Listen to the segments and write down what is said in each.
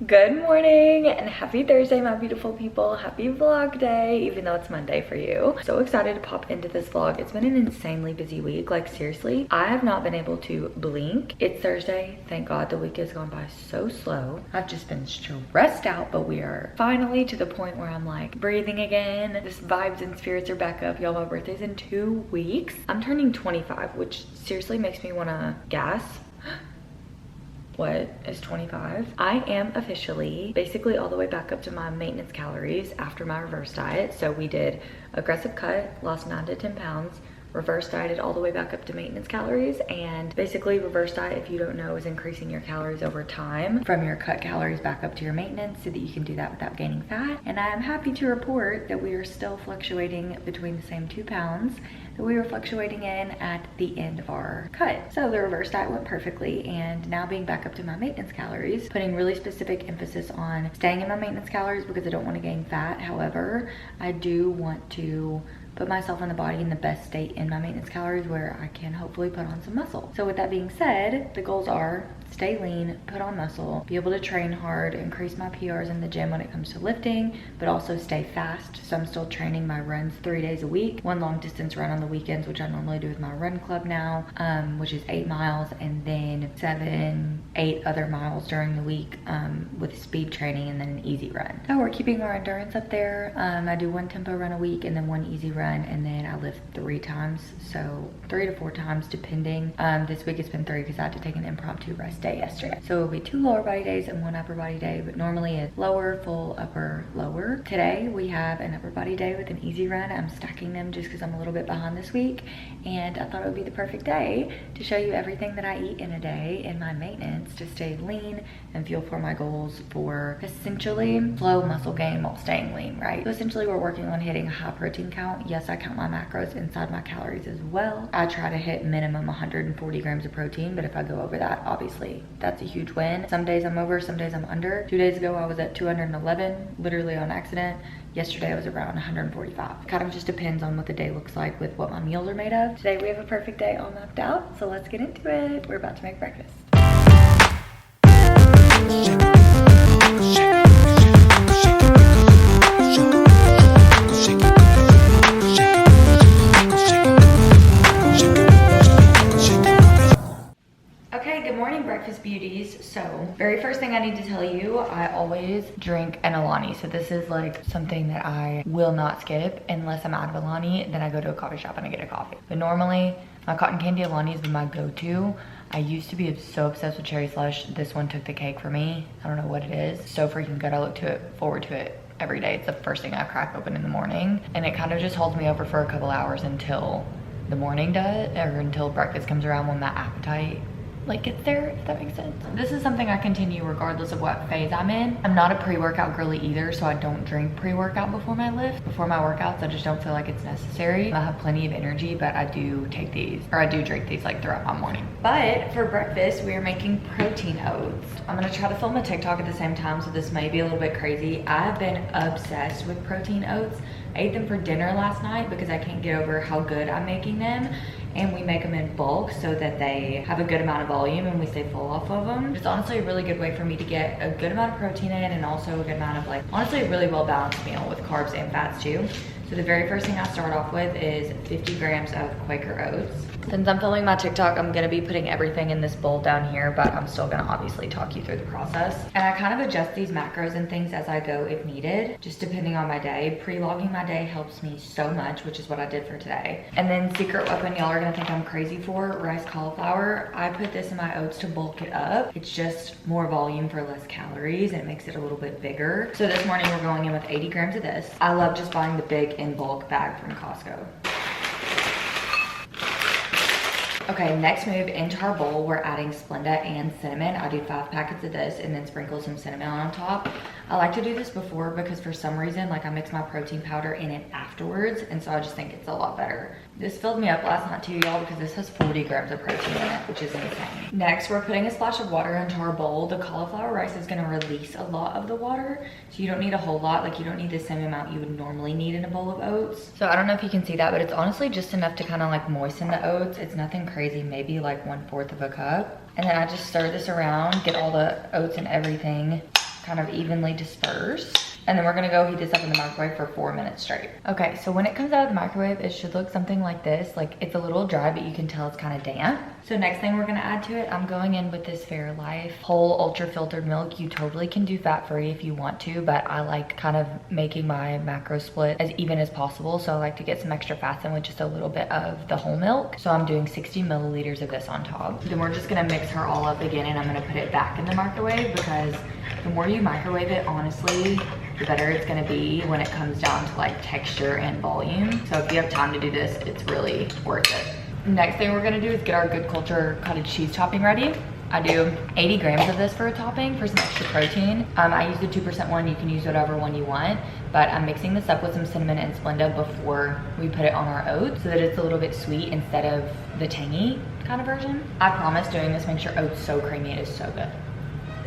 Good morning and happy Thursday, my beautiful people. Happy vlog day, even though it's Monday for you. So excited to pop into this vlog. It's been an insanely busy week. Like seriously, I have not been able to blink. It's Thursday. Thank God the week has gone by so slow. I've just been stressed out, but we are finally to the point where I'm like breathing again. This vibes and spirits are back up. Y'all, my birthday's in 2 weeks. I'm turning 25, which seriously makes me wanna gas. What is 25? I am officially basically all the way back up to my maintenance calories after my reverse diet. So we did aggressive cut, lost 9 to 10 pounds, reverse dieted all the way back up to maintenance calories. And basically reverse diet, if you don't know, is increasing your calories over time from your cut calories back up to your maintenance so that you can do that without gaining fat. And I am happy to report that we are still fluctuating between the same 2 pounds that we were fluctuating in at the end of our cut. So the reverse diet went perfectly, and now being back up to my maintenance calories, putting really specific emphasis on staying in my maintenance calories because I don't want to gain fat. However, I do want to put myself and the body in the best state in my maintenance calories where I can hopefully put on some muscle. So with that being said, the goals are stay lean, put on muscle, be able to train hard, increase my PRs in the gym when it comes to lifting, but also stay fast. So I'm still training my runs 3 days a week, 1 long distance run on the weekends, which I normally do with my run club now, which is 8 miles, and then 7, 8 other miles during the week with speed training, and then an easy run. So we're keeping our endurance up there. I do 1 tempo run a week and then 1 easy run, and then I lift 3 times, so 3 to 4 times depending. This week it's been 3 because I had to take an impromptu rest day yesterday. So it'll be 2 lower body days and 1 upper body day, but normally it's lower, full, upper, lower. Today we have an upper body day with an easy run. I'm stacking them just because I'm a little bit behind this week, and I thought it would be the perfect day to show you everything that I eat in a day in my maintenance to stay lean and fuel for my goals for essentially slow muscle gain while staying lean, right? So essentially we're working on hitting a high protein count. Yes, I count my macros inside my calories as well. I try to hit minimum 140 grams of protein, but if I go over that, obviously that's a huge win. Some days I'm over, some days I'm under. 2 days ago I was at 211, literally on accident. Yesterday I was around 145. Kind of just depends on what the day looks like with what my meals are made of. Today we have a perfect day all mapped out, so let's get into it. We're about to make breakfast. Breakfast beauties. So very first thing I need to tell you, I always drink an Alani. So this is like something that I will not skip unless I'm out of Alani. Then I go to a coffee shop and I get a coffee. But normally my cotton candy Alani has been my go-to. I used to be so obsessed with cherry slush. This one took the cake for me. I don't know what it is. So freaking good. I look forward to it every day. It's the first thing I crack open in the morning, and it kind of just holds me over for a couple hours until the morning does, or until breakfast comes around when my appetite gets there, if that makes sense. This is something I continue regardless of what phase I'm in. I'm not a pre-workout girly either, so I don't drink pre-workout before my workouts. I just don't feel like it's necessary. I have plenty of energy, but I do take these, or I do drink these like throughout my morning. But for breakfast, we are making protein oats. I'm gonna try to film a TikTok at the same time, so this may be a little bit crazy. I have been obsessed with protein oats. I ate them for dinner last night because I can't get over how good I'm making them. And we make them in bulk so that they have a good amount of volume and we stay full off of them. It's honestly a really good way for me to get a good amount of protein in, and also a good amount of honestly a really well balanced meal with carbs and fats too. So the very first thing I start off with is 50 grams of Quaker oats. Since I'm filming my TikTok, I'm gonna be putting everything in this bowl down here, but I'm still gonna obviously talk you through the process. And I kind of adjust these macros and things as I go if needed, just depending on my day. Pre-logging my day helps me so much, which is what I did for today. And then secret weapon y'all are gonna think I'm crazy for, rice cauliflower. I put this in my oats to bulk it up. It's just more volume for less calories, and it makes it a little bit bigger. So this morning we're going in with 80 grams of this. I love just buying the big in bulk bag from Costco. Okay, next move, into our bowl, we're adding Splenda and cinnamon. I do 5 packets of this and then sprinkle some cinnamon on top. I like to do this before because for some reason, I mix my protein powder in it afterwards, and so I just think it's a lot better. This filled me up last night too, y'all, because this has 40 grams of protein in it, which is insane. Next, we're putting a splash of water into our bowl. The cauliflower rice is gonna release a lot of the water, so you don't need a whole lot. You don't need the same amount you would normally need in a bowl of oats. So I don't know if you can see that, but it's honestly just enough to kind of moisten the oats. It's nothing crazy, maybe 1/4 of a cup. And then I just stir this around, get all the oats and everything kind of evenly dispersed. And then we're gonna go heat this up in the microwave for 4 minutes straight. Okay, so when it comes out of the microwave, it should look something like this. Like, it's a little dry, but you can tell it's kind of damp. So next thing we're gonna add to it, I'm going in with this Fairlife whole ultra filtered milk. You totally can do fat-free if you want to, but I like kind of making my macro split as even as possible. So I like to get some extra fats in with just a little bit of the whole milk. So I'm doing 60 milliliters of this on top. Then we're just gonna mix her all up again, and I'm gonna put it back in the microwave, because the more you microwave it, honestly, the better it's gonna be when it comes down to like texture and volume. So if you have time to do this, it's really worth it. Next thing we're gonna do is get our Good Culture cottage cheese topping ready. I do 80 grams of this for a topping for some extra protein. I use the 2% one. You can use whatever one you want, but I'm mixing this up with some cinnamon and Splenda before we put it on our oats so that it's a little bit sweet instead of the tangy kind of version. I promise doing this makes your oats so creamy. It is so good.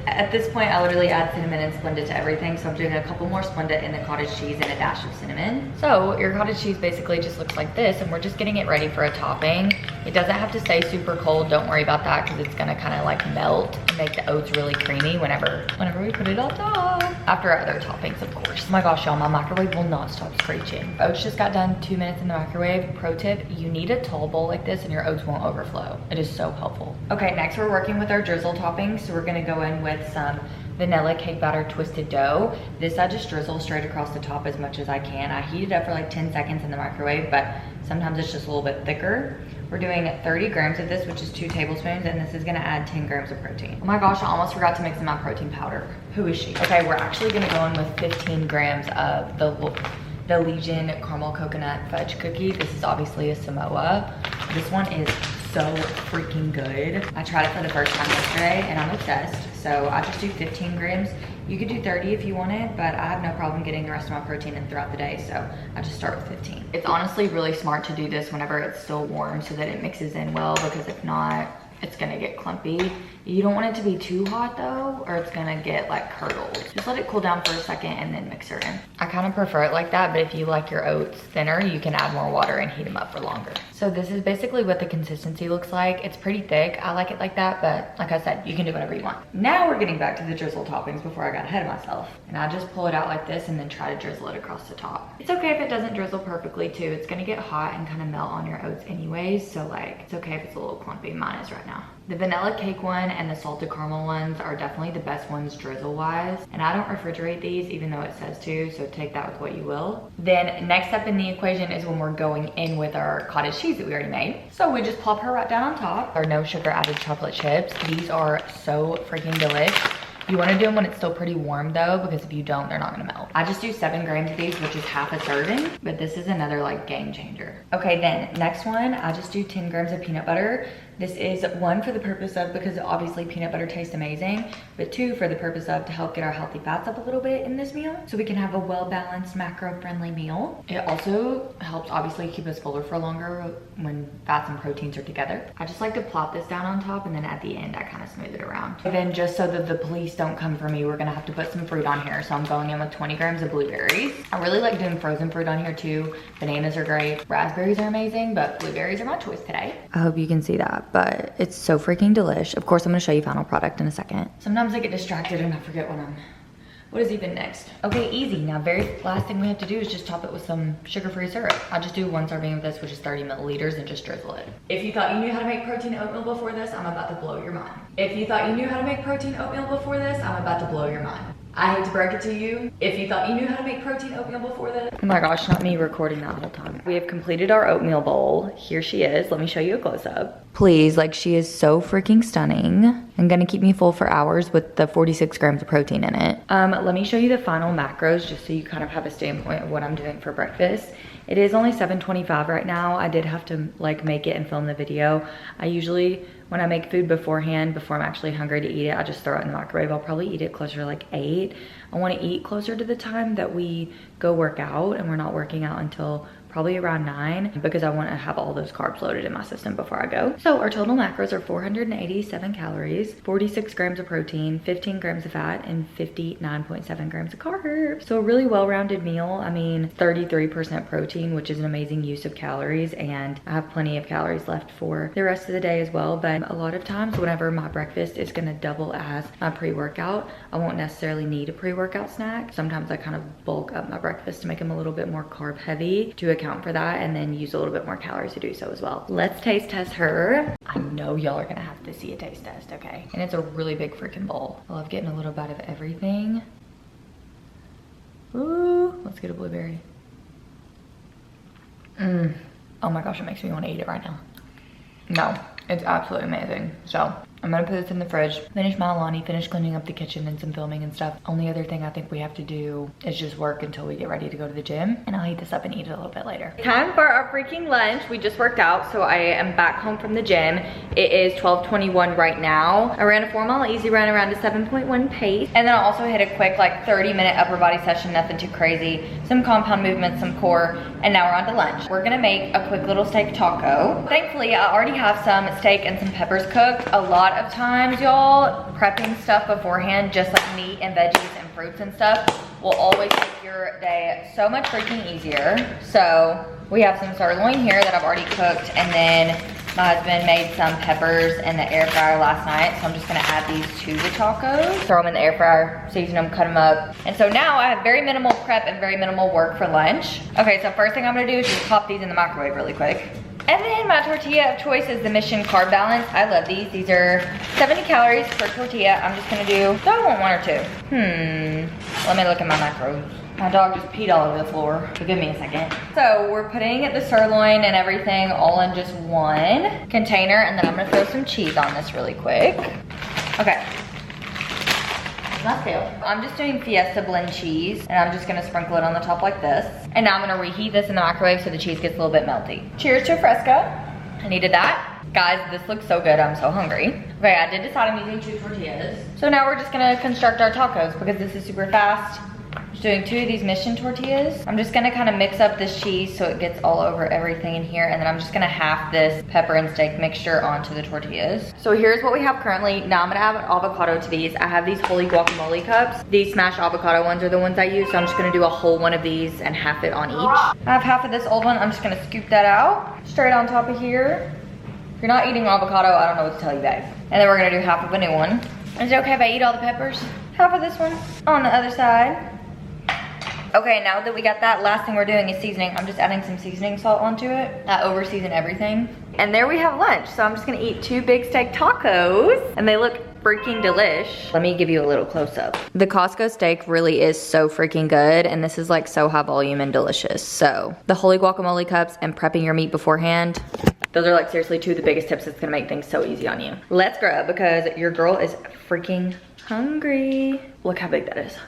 At this point, I literally add cinnamon and Splenda to everything. So I'm doing a couple more Splenda in the cottage cheese and a dash of cinnamon. So your cottage cheese basically just looks like this, and we're just getting it ready for a topping. It doesn't have to stay super cold. Don't worry about that, because it's gonna kind of like melt and make the oats really creamy whenever we put it on top. After our other toppings, of course. Oh my gosh, y'all, my microwave will not stop screeching. Oats just got done 2 minutes in the microwave. Pro tip, you need a tall bowl like this and your oats won't overflow. It is so helpful. Okay, next we're working with our drizzle toppings. So we're gonna go in with some vanilla cake batter twisted dough. This I just drizzle straight across the top as much as I can. I heat it up for like 10 seconds in the microwave, but sometimes it's just a little bit thicker. We're doing 30 grams of this, which is 2 tablespoons, and this is gonna add 10 grams of protein. Oh my gosh, I almost forgot to mix in my protein powder. Who is she? Okay, we're actually gonna go in with 15 grams of the Legion caramel coconut fudge cookie. This is obviously a Samoa. This one is so freaking good. I tried it for the first time yesterday and I'm obsessed. So I just do 15 grams. You could do 30 if you wanted, but I have no problem getting the rest of my protein in throughout the day, so I just start with 15. It's honestly really smart to do this whenever it's still warm so that it mixes in well, because if not, it's gonna get clumpy. You don't want it to be too hot though, or it's gonna get like curdled. Just let it cool down for a second and then mix her in. I kind of prefer it like that, but if you like your oats thinner, you can add more water and heat them up for longer. So this is basically what the consistency looks like. It's pretty thick. I like it like that, but like I said, you can do whatever you want. Now we're getting back to the drizzle toppings before I got ahead of myself. And I just pull it out like this and then try to drizzle it across the top. It's okay if it doesn't drizzle perfectly too. It's gonna get hot and kind of melt on your oats anyways, so like, it's okay if it's a little clumpy. Mine is right now. The vanilla cake one and the salted caramel ones are definitely the best ones drizzle wise. And I don't refrigerate these even though it says to, so take that with what you will. Then next up in the equation is when we're going in with our cottage cheese that we already made. So we just plop her right down on top. Our no sugar added chocolate chips. These are so freaking delish. You want to do them when it's still pretty warm though, because if you don't, they're not gonna melt. I just do 7 grams of these, which is half a serving, but this is another like game changer. Okay, then next one, I just do 10 grams of peanut butter. This is 1 for the purpose of, because obviously peanut butter tastes amazing, but 2 for the purpose of to help get our healthy fats up a little bit in this meal so we can have a well-balanced macro-friendly meal. It also helps obviously keep us fuller for longer when fats and proteins are together. I just like to plop this down on top, and then at the end I kind of smooth it around. And then just so that the police don't come for me, we're gonna have to put some fruit on here. So I'm going in with 20 grams of blueberries. I really like doing frozen fruit on here too. Bananas are great. Raspberries are amazing, but blueberries are my choice today. I hope you can see that, but it's so freaking delish. Of course, I'm gonna show you final product in a second. Sometimes I get distracted and I forget what is even next. Okay, easy. Now, very last thing we have to do is just top it with some sugar-free syrup. I just do 1 serving of this, which is 30 milliliters, and just drizzle it. If you thought you knew how to make protein oatmeal before this, I'm about to blow your mind. If you thought you knew how to make protein oatmeal before this, I'm about to blow your mind. I hate to break it to you. If you thought you knew how to make protein oatmeal before this. Oh my gosh, not me recording that whole time. We have completed our oatmeal bowl. Here she is. Let me show you a close-up. Please, like, she is so freaking stunning and gonna keep me full for hours with the 46 grams of protein in it. Let me show you the final macros just so you kind of have a standpoint of what I'm doing for breakfast. It is only 7:25 right now. I did have to like make it and film the video. I usually, when I make food beforehand, before I'm actually hungry to eat it, I just throw it in the microwave. I'll probably eat it closer to like 8. I want to eat closer to the time that we go work out, and we're not working out until probably around 9 because I want to have all those carbs loaded in my system before I go. So our total macros are 487 calories, 46 grams of protein, 15 grams of fat, and 59.7 grams of carbs. So a really well-rounded meal. I mean, 33% protein, which is an amazing use of calories, and I have plenty of calories left for the rest of the day as well. But a lot of times whenever my breakfast is gonna double as my pre-workout, I won't necessarily need a pre-workout snack. Sometimes I kind of bulk up my breakfast to make them a little bit more carb heavy to account for that, and then use a little bit more calories to do so as well. Let's taste test her. I know y'all are gonna have to see a taste test, okay? And it's a really big freaking bowl. I love getting a little bite of everything. Ooh, let's get a blueberry. Oh my gosh, it makes me want to eat it right now. No, it's absolutely amazing. So I'm gonna put this in the fridge, finish my Alani, finish cleaning up the kitchen and some filming and stuff. Only other thing I think we have to do is just work until we get ready to go to the gym, and I'll heat this up and eat it a little bit later. Time for our freaking lunch. We just worked out, so I am back home from the gym. It is 12:21 right now. I ran a 4-mile easy run around a 7.1 pace, and then I also hit a quick like 30-minute upper body session, nothing too crazy, some compound movements, some core, and now we're on to lunch. We're gonna make a quick little steak taco. Thankfully, I already have some steak and some peppers cooked. A lot of times, y'all, prepping stuff beforehand, just like meat and veggies and fruits and stuff, will always make your day so much freaking easier. So we have some sirloin here that I've already cooked, and then my husband made some peppers in the air fryer last night, so I'm just gonna add these to the tacos. Throw them in the air fryer, season them, cut them up. And so now I have very minimal prep and very minimal work for lunch. Okay, so first thing I'm gonna do is just pop these in the microwave really quick. And then my tortilla of choice is the Mission Carb Balance. I love these. These are 70 calories per tortilla. I'm just gonna do, do I want 1 or 2? Let me look at my macros. My dog just peed all over the floor, so give me a second. So we're putting the sirloin and everything all in just one container, and then I'm gonna throw some cheese on this really quick. Okay. Not fail. I'm just doing Fiesta blend cheese, and I'm just gonna sprinkle it on the top like this. And now I'm gonna reheat this in the microwave so the cheese gets a little bit melty. Cheers to a Fresca. I needed that. Guys, this looks so good, I'm so hungry. Okay, I did decide I'm using 2 tortillas. So now we're just gonna construct our tacos because this is super fast. Just doing 2 of these Mission tortillas. I'm just gonna kind of mix up this cheese so it gets all over everything in here, and then I'm just gonna half this pepper and steak mixture onto the tortillas. So here's what we have currently. Now I'm gonna add avocado to these. I have these Holy Guacamole cups. These smashed avocado ones are the ones I use, so I'm just gonna do a whole one of these and half it on each. I have half of this old one. I'm just gonna scoop that out straight on top of here. If you're not eating avocado, I don't know what to tell you, babe. And then we're gonna do half of a new one. Is it okay if I eat all the peppers? Half of this one on the other side. Okay, now that we got that, last thing we're doing is seasoning. I'm just adding some seasoning salt onto it. I over season everything. And there we have lunch. So I'm just gonna eat 2 big steak tacos, and they look freaking delish. Let me give you a little close up. The Costco steak really is so freaking good, and this is like so high volume and delicious. So the Holy Guacamole cups and prepping your meat beforehand, those are like seriously 2 of the biggest tips that's gonna make things so easy on you. Let's grab, because your girl is freaking hungry. Look how big that is.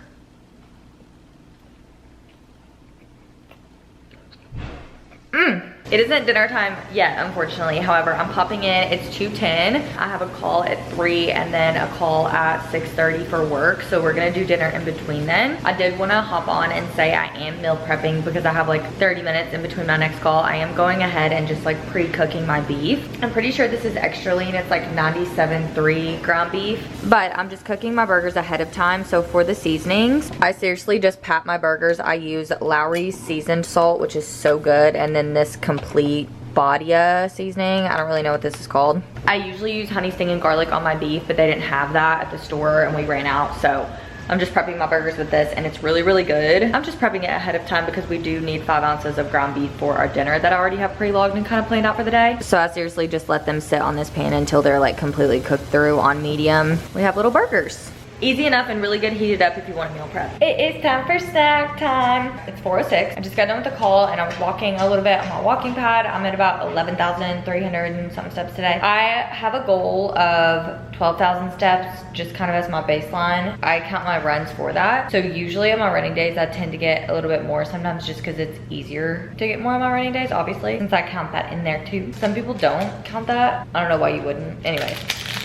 It isn't dinner time yet, unfortunately. However, I'm popping in. It's 2:10. I have a call at 3 and then a call at 6:30 for work. So we're gonna do dinner in between then. I did wanna hop on and say I am meal prepping because I have like 30 minutes in between my next call. I am going ahead and just like pre-cooking my beef. I'm pretty sure this is extra lean. It's like 97.3 ground beef. But I'm just cooking my burgers ahead of time. So for the seasonings, I seriously just pat my burgers. I use Lowry's seasoned salt, which is so good. And then this complete Badia seasoning. I don't really know what this is called. I usually use honey sting and garlic on my beef, but they didn't have that at the store and we ran out. So I'm just prepping my burgers with this, and it's really, really good. I'm just prepping it ahead of time because we do need 5 ounces of ground beef for our dinner that I already have pre-logged and kind of planned out for the day. So I seriously just let them sit on this pan until they're like completely cooked through on medium. We have little burgers. Easy enough and really good heated up if you want a meal prep. It is time for snack time. It's 4:06. I just got done with the call and I was walking a little bit on my walking pad. I'm at about 11,300 and something steps today. I have a goal of 12,000 steps, just kind of as my baseline. I count my runs for that. So usually on my running days, I tend to get a little bit more sometimes just because it's easier to get more on my running days, obviously, since I count that in there too. Some people don't count that. I don't know why you wouldn't. Anyway.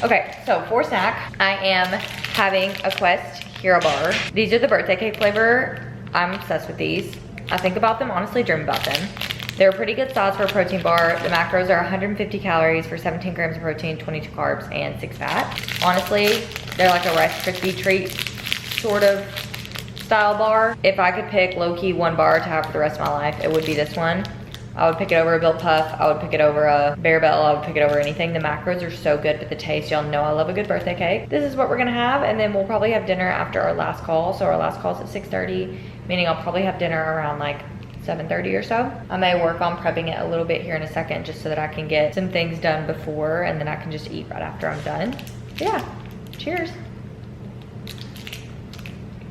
Okay, so for snack, I am having a Quest Hero Bar. These are the birthday cake flavor. I'm obsessed with these. I think about them, honestly dream about them. They're a pretty good size for a protein bar. The macros are 150 calories for 17 grams of protein, 22 carbs, and 6 fat. Honestly, they're like a Rice Krispie treat sort of style bar. If I could pick low-key one bar to have for the rest of my life, it would be this one. I would pick it over a Built Puff. I would pick it over a Bear Bell. I would pick it over anything. The macros are so good, but the taste, y'all know I love a good birthday cake. This is what we're gonna have, and then we'll probably have dinner after our last call. So our last call's at 6:30, meaning I'll probably have dinner around like 7:30 or so. I may work on prepping it a little bit here in a second just so that I can get some things done before, and then I can just eat right after I'm done. So yeah, cheers.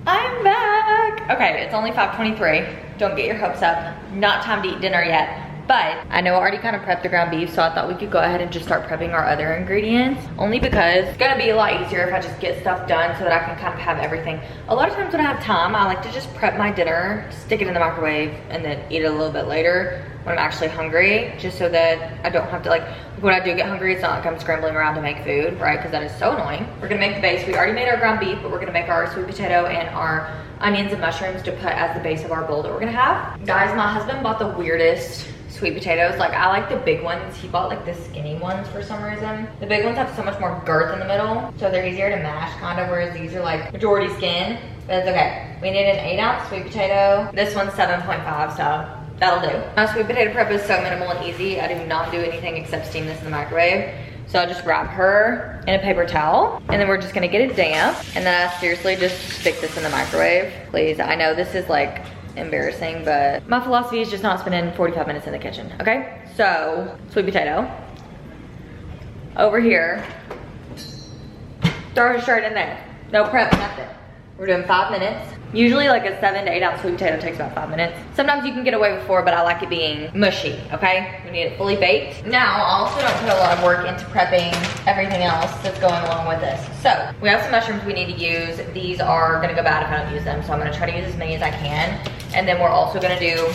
I'm back. Okay, it's only 5:23. Don't get your hopes up. Not time to eat dinner yet. But I know I already kind of prepped the ground beef, so I thought we could go ahead and just start prepping our other ingredients. Only because it's gonna be a lot easier if I just get stuff done so that I can kind of have everything. A lot of times when I have time, I like to just prep my dinner, stick it in the microwave, and then eat it a little bit later when I'm actually hungry, just so that I don't have to, like, when I do get hungry, it's not like I'm scrambling around to make food, right? Because that is so annoying. We're gonna make the base. We already made our ground beef, but we're gonna make our sweet potato and our onions and mushrooms to put as the base of our bowl that we're gonna have. Guys, my husband bought the weirdest sweet potatoes. Like, I like the big ones. He bought like the skinny ones for some reason. The big ones have so much more girth in the middle, so they're easier to mash kind of, whereas these are like majority skin, but it's okay. We need an 8-ounce sweet potato. This one's 7.5, so that'll do. My sweet potato prep is so minimal and easy. I do not do anything except steam this in the microwave. So I'll just wrap her in a paper towel, and then we're just gonna get it damp, and then I seriously just stick this in the microwave. Please, I know this is like embarrassing, but my philosophy is just not spending 45 minutes in the kitchen, okay? So, sweet potato. Over here. Throw her straight in there. No prep, nothing. We're doing 5 minutes. Usually like a 7 to 8 ounce sweet potato takes about 5 minutes. Sometimes you can get away with 4, but I like it being mushy, okay? We need it fully baked. Now, I also don't put a lot of work into prepping everything else that's going along with this. So, we have some mushrooms we need to use. These are gonna go bad if I don't use them, so I'm gonna try to use as many as I can. And then we're also gonna do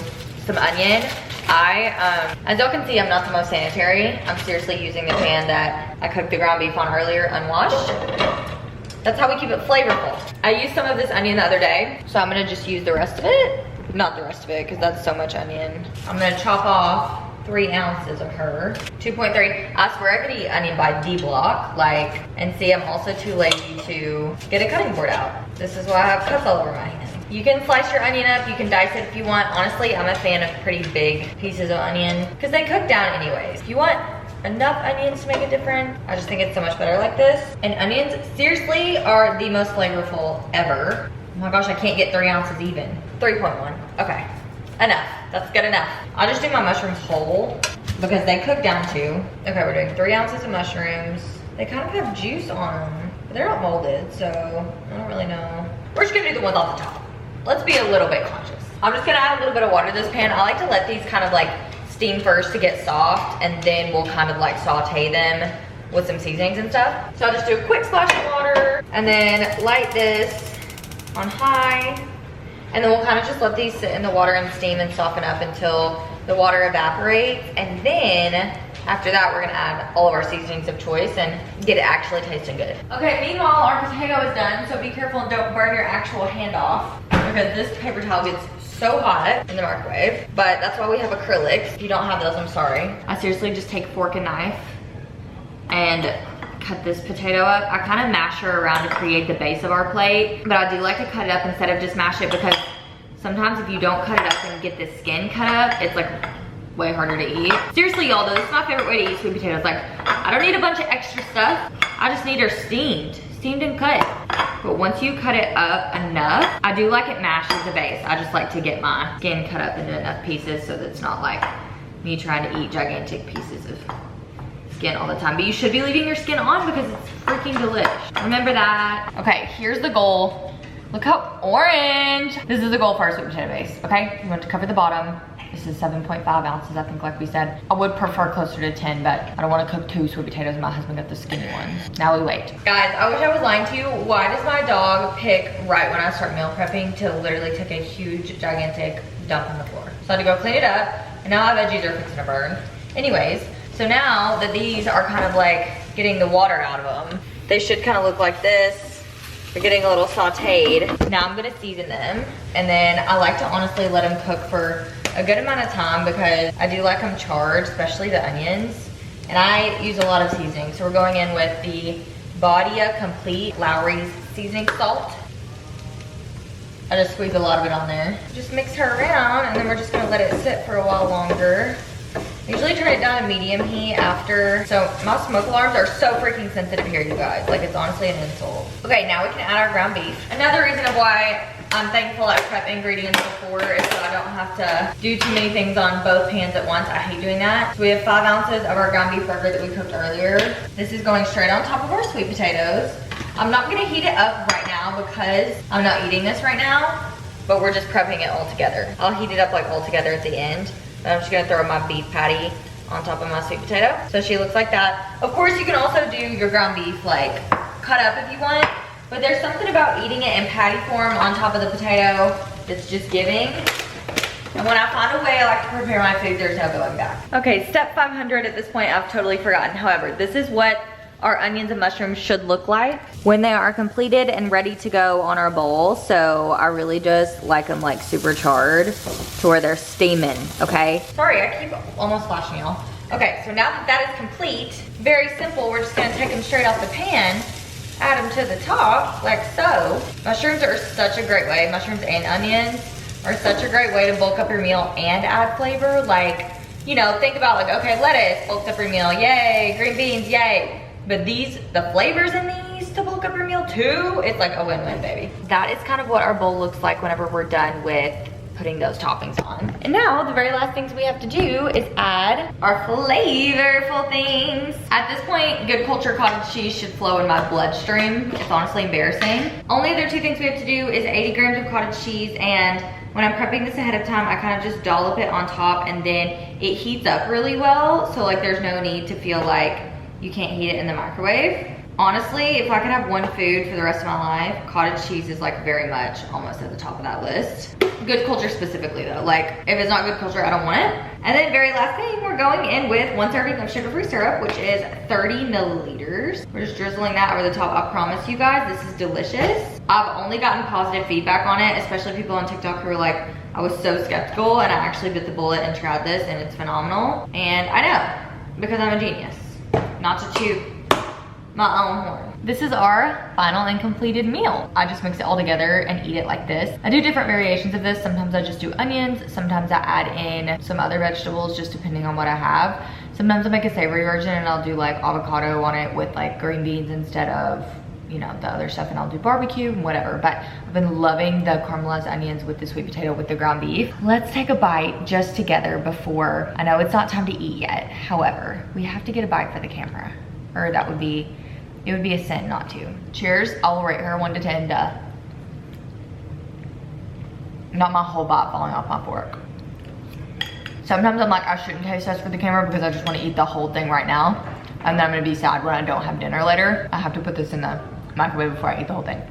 some onion. As y'all can see, I'm not the most sanitary. I'm seriously using the pan that I cooked the ground beef on earlier, unwashed. That's how we keep it flavorful. I used some of this onion the other day, so I'm gonna just use the rest of it. Not the rest of it, because that's so much onion. I'm gonna chop off 3 ounces of her. 2.3, I swear I could eat onion by D block, like, and see, I'm also too lazy to get a cutting board out. This is why I have cuts all over my hand. You can slice your onion up, you can dice it if you want. Honestly, I'm a fan of pretty big pieces of onion, because they cook down anyways. If you want enough onions to make it different, I just think it's so much better like this. And onions, seriously, are the most flavorful ever. Oh my gosh, I can't get 3 ounces even. 3.1, okay. Enough, that's good enough. I'll just do my mushrooms whole because they cook down too. Okay, we're doing 3 ounces of mushrooms. They kind of have juice on them, but they're not molded, so I don't really know. We're just gonna do the ones off the top. Let's be a little bit conscious. I'm just gonna add a little bit of water to this pan. I like to let these kind of like steam first to get soft, and then we'll kind of like saute them with some seasonings and stuff. So I'll just do a quick splash of water and then light this on high. And then we'll kind of just let these sit in the water and steam and soften up until the water evaporates. And then after that, we're gonna add all of our seasonings of choice and get it actually tasting good. Okay, meanwhile, our potato is done. So be careful and don't burn your actual hand off, because this paper towel gets so hot in the microwave. But that's why we have acrylics. If you don't have those, I'm sorry. I seriously just take fork and knife and cut this potato up. I kind of mash her around to create the base of our plate, but I do like to cut it up instead of just mash it, because sometimes if you don't cut it up and get the skin cut up, it's like way harder to eat. Seriously, y'all, though, this is my favorite way to eat sweet potatoes. Like, I don't need a bunch of extra stuff. I just need her steamed and cut. But once you cut it up enough, I do like it mashed as a base. I just like to get my skin cut up into enough pieces so that it's not like me trying to eat gigantic pieces of skin all the time. But you should be leaving your skin on because it's freaking delish. Remember that. Okay, here's the goal. Look how orange. This is the goal for our sweet potato base, okay? You want to cover the bottom. This is 7.5 ounces, I think, like we said. I would prefer closer to 10, but I don't want to cook 2 sweet potatoes and my husband got the skinny ones. Now we wait. Guys, I wish I was lying to you. Why does my dog pick right when I start meal prepping to literally take a huge, gigantic dump on the floor? So I had to go clean it up, and now my veggies are fixing to burn. Anyways, so now that these are kind of like getting the water out of them, they should kind of look like this. They're getting a little sauteed. Now I'm gonna season them, and then I like to honestly let them cook for a good amount of time because I do like them charred, especially the onions. And I use a lot of seasoning. So we're going in with the Badia Complete Lowry's seasoning salt. I just squeeze a lot of it on there. Just mix her around and then we're just gonna let it sit for a while longer. I usually turn it down to medium heat after. So my smoke alarms are so freaking sensitive here, you guys. Like, it's honestly an insult. Okay, now we can add our ground beef. Another reason of why I'm thankful I prep ingredients before is so I don't have to do too many things on both pans at once. I hate doing that. So we have 5 ounces of our ground beef burger that we cooked earlier. This is going straight on top of our sweet potatoes. I'm not gonna heat it up right now because I'm not eating this right now, but we're just prepping it all together. I'll heat it up like all together at the end. I'm just gonna throw my beef patty on top of my sweet potato. So she looks like that. Of course, you can also do your ground beef like cut up if you want, but there's something about eating it in patty form on top of the potato that's just giving. And when I find a way I like to prepare my food, there's no going back. Okay, step 500 at this point, I've totally forgotten. However, this is what our onions and mushrooms should look like when they are completed and ready to go on our bowl. So I really just like them like super charred to where they're steaming, okay? Sorry, I keep almost flashing y'all. Okay, so now that that is complete, very simple, we're just gonna take them straight off the pan, add them to the top, like so. Mushrooms are such a great way, mushrooms and onions are such a great way to bulk up your meal and add flavor. Like, you know, think about like, okay, lettuce bulks up your meal, yay, green beans, yay. But these, the flavors in these to bulk up your meal too, it's like a win-win, baby. That is kind of what our bowl looks like whenever we're done with putting those toppings on. And now the very last things we have to do is add our flavorful things. At this point, good culture cottage cheese should flow in my bloodstream. It's honestly embarrassing. Only other 2 things we have to do is 80 grams of cottage cheese, and when I'm prepping this ahead of time, I kind of just dollop it on top and then it heats up really well. So like there's no need to feel like you can't heat it in the microwave. Honestly, if I could have one food for the rest of my life, cottage cheese is like very much almost at the top of that list. Good culture specifically though. Like if it's not good culture, I don't want it. And then very last thing, we're going in with 1 serving of sugar-free syrup, which is 30 milliliters. We're just drizzling that over the top. I promise you guys, this is delicious. I've only gotten positive feedback on it, especially people on TikTok who are like, I was so skeptical and I actually bit the bullet and tried this and it's phenomenal. And I know, because I'm a genius. Not to toot my own horn. This is our final and completed meal. I just mix it all together and eat it like this. I do different variations of this. Sometimes I just do onions. Sometimes I add in some other vegetables, just depending on what I have. Sometimes I make a savory version and I'll do like avocado on it with like green beans instead of, you know, the other stuff, and I'll do barbecue and whatever. But I've been loving the caramelized onions with the sweet potato with the ground beef. Let's take a bite just together before, I know it's not time to eat yet. However, we have to get a bite for the camera, or that would be, it would be a sin not to. Cheers, I'll rate her 1 to 10, duh. Not my whole bite falling off my fork. Sometimes I'm like, I shouldn't taste test for the camera because I just want to eat the whole thing right now. And then I'm gonna be sad when I don't have dinner later. I have to put this in the microwave before I eat the whole thing.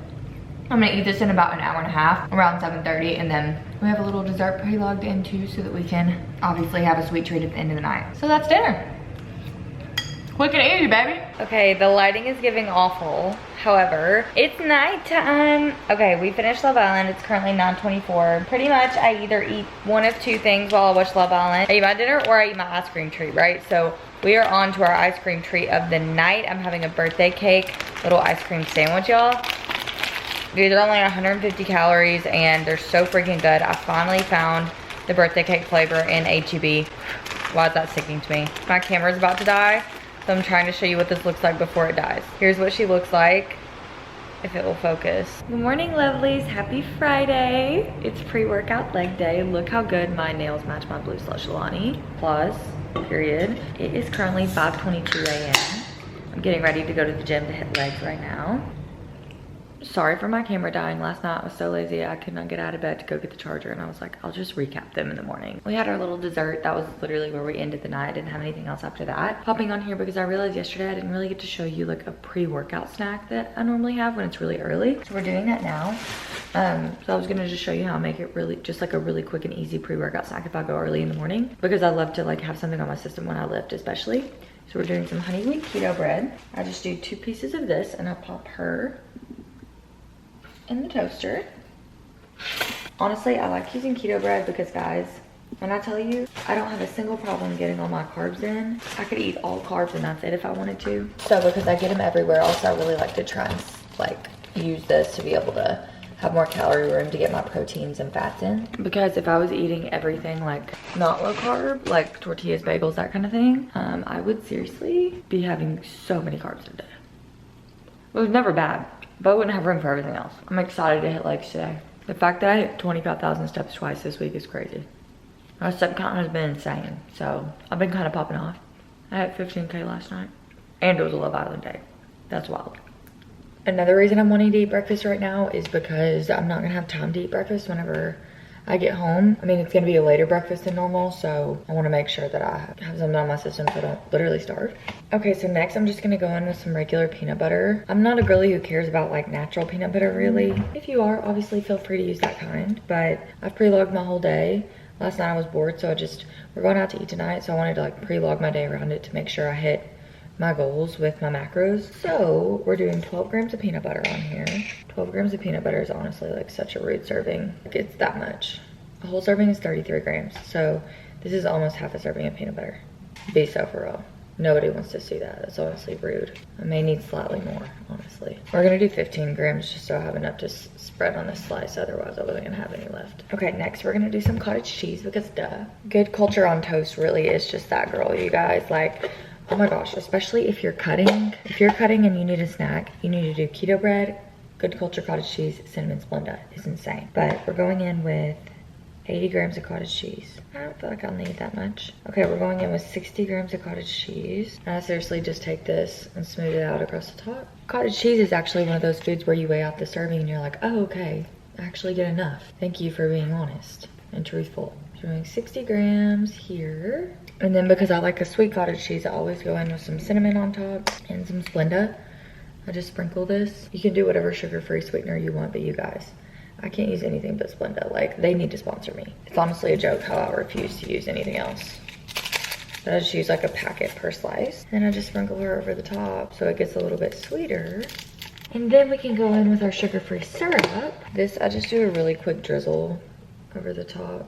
I'm gonna eat this in about an hour and a half, around 7:30, and then we have a little dessert pre-logged in too so that we can obviously have a sweet treat at the end of the night. So that's dinner. Quick and easy, baby. Okay, the lighting is giving awful. However, it's nighttime. Okay, we finished Love Island. It's currently 9:24. Pretty much I either eat one of 2 things while I watch Love Island. I eat my dinner or I eat my ice cream treat, right? So we are on to our ice cream treat of the night. I'm having a birthday cake, little ice cream sandwich, y'all. These are only 150 calories and they're so freaking good. I finally found the birthday cake flavor in H-E-B. Why is that sticking to me? My camera's about to die, so I'm trying to show you what this looks like before it dies. Here's what she looks like, if it will focus. Good morning, lovelies. Happy Friday. It's pre-workout leg day. Look how good my nails match my blue slush Alani. Applause, period. It is currently 5:22 a.m. I'm getting ready to go to the gym to hit legs right now. Sorry for my camera dying. Last night I was so lazy I could not get out of bed to go get the charger, and I was like, I'll just recap them in the morning. We had our little dessert. That was literally where we ended the night. I didn't have anything else after that. Popping on here because I realized yesterday I didn't really get to show you like a pre-workout snack that I normally have when it's really early. So we're doing that now. So I was gonna just show you how I make it really just like a really quick and easy pre-workout snack if I go early in the morning, because I love to like have something on my system when I lift especially. So we're doing some honey wheat keto bread. I just do 2 pieces of this and I pop her in the toaster. Honestly, I like using keto bread because, guys, And I tell you, I don't have a single problem getting all my carbs in. I could eat all carbs and that's it if I wanted to. So because I get them everywhere, also I really like to try and like use this to be able to have more calorie room to get my proteins and fats in. Because if I was eating everything like not low carb, like tortillas, bagels, that kind of thing, I would seriously be having so many carbs a day. It was never bad, but I wouldn't have room for everything else. I'm excited to hit legs today. The fact that I hit 25,000 steps twice this week is crazy. My step count has been insane, so I've been kind of popping off. I had 15K last night, and it was a Love Island day. That's wild. Another reason I'm wanting to eat breakfast right now is because I'm not gonna have time to eat breakfast whenever I get home. I mean, it's gonna be a later breakfast than normal, so I wanna make sure that I have something on my system so I don't literally starve. Okay, so next I'm just gonna go in with some regular peanut butter. I'm not a girly who cares about like natural peanut butter really. If you are, obviously feel free to use that kind, but I've pre-logged my whole day. Last night I was bored, so we're going out to eat tonight, so I wanted to like pre-log my day around it to make sure I hit my goals with my macros. So we're doing 12 grams of peanut butter on here. 12 grams of peanut butter is honestly like such a rude serving. Like it's that much. A whole serving is 33 grams. So this is almost half a serving of peanut butter. Be so for real. Nobody wants to see that. That's honestly rude. I may need slightly more, honestly. We're gonna do 15 grams just so I have enough to spread on this slice. Otherwise I wasn't gonna have any left. Okay, next we're gonna do some cottage cheese because duh. Good culture on toast really is just that, girl, you guys. Like, oh my gosh, especially if you're cutting. If you're cutting and you need a snack, you need to do keto bread, good culture cottage cheese, cinnamon Splenda. It's insane. But we're going in with 80 grams of cottage cheese. I don't feel like I'll need that much. Okay, we're going in with 60 grams of cottage cheese. And I seriously just take this and smooth it out across the top. Cottage cheese is actually one of those foods where you weigh out the serving and you're like, oh, okay, I actually get enough. Thank you for being honest and truthful. So we're doing 60 grams here. And then because I like a sweet cottage cheese, I always go in with some cinnamon on top and some Splenda. I just sprinkle this. You can do whatever sugar-free sweetener you want, but you guys, I can't use anything but Splenda. Like, they need to sponsor me. It's honestly a joke how I refuse to use anything else. But I just use like a packet per slice. And I just sprinkle her over the top so it gets a little bit sweeter. And then we can go in with our sugar-free syrup. This, I just do a really quick drizzle over the top.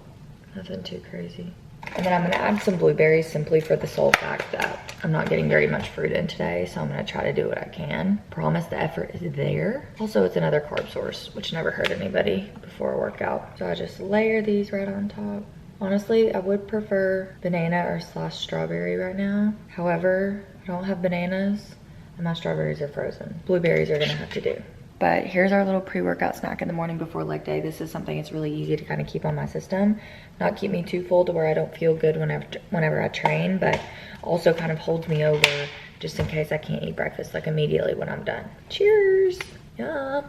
Nothing too crazy. And then I'm gonna add some blueberries simply for the sole fact that I'm not getting very much fruit in today, so I'm gonna try to do what I can. Promise the effort is there. Also, it's another carb source, which never hurt anybody before a workout. So I just layer these right on top. Honestly, I would prefer banana or / strawberry right now. However, I don't have bananas and my strawberries are frozen. Blueberries are gonna have to do. But here's our little pre-workout snack in the morning before leg day. This is something that's really easy to kind of keep on my system. Not keep me too full to where I don't feel good whenever I train, but also kind of holds me over just in case I can't eat breakfast like immediately when I'm done. Cheers! Yeah.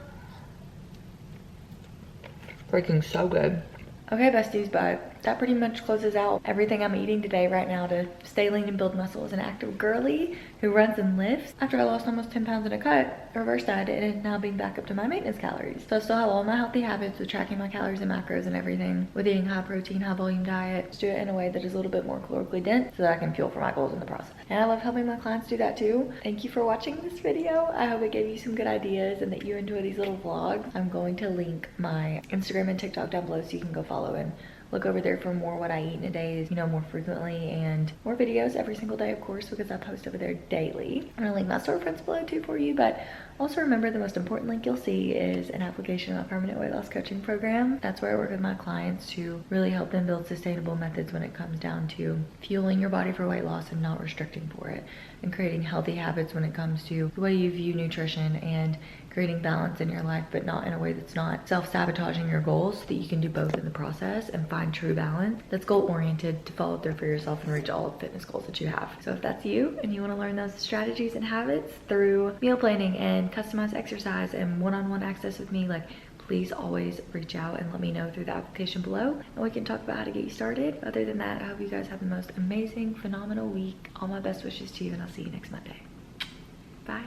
Freaking so good. Okay, besties, but that pretty much closes out everything I'm eating today right now to stay lean and build muscle as an active girly who runs and lifts. After I lost almost 10 pounds in a cut, reverse dieted and now being back up to my maintenance calories. So I still have all my healthy habits with tracking my calories and macros and everything, with eating high protein, high volume diet. Just do it in a way that is a little bit more calorically dense so that I can fuel for my goals in the process. And I love helping my clients do that too. Thank you for watching this video. I hope it gave you some good ideas and that you enjoy these little vlogs. I'm going to link my Instagram and TikTok down below so you can go follow and look over there for more what I eat in a day, you know, more frequently, and more videos every single day, of course, because I post over there daily. I'm gonna link my storefronts below too for you, but also remember the most important link you'll see is an application of my permanent weight loss coaching program. That's where I work with my clients to really help them build sustainable methods when it comes down to fueling your body for weight loss and not restricting for it, and creating healthy habits when it comes to the way you view nutrition and creating balance in your life, but not in a way that's not self-sabotaging your goals, so that you can do both in the process and find true balance that's goal-oriented to follow through for yourself and reach all of the fitness goals that you have. So if that's you and you want to learn those strategies and habits through meal planning and customized exercise and one-on-one access with me, like, please always reach out and let me know through the application below and we can talk about how to get you started. Other than that, I hope you guys have the most amazing, phenomenal week. All my best wishes to you and I'll see you next Monday. Bye.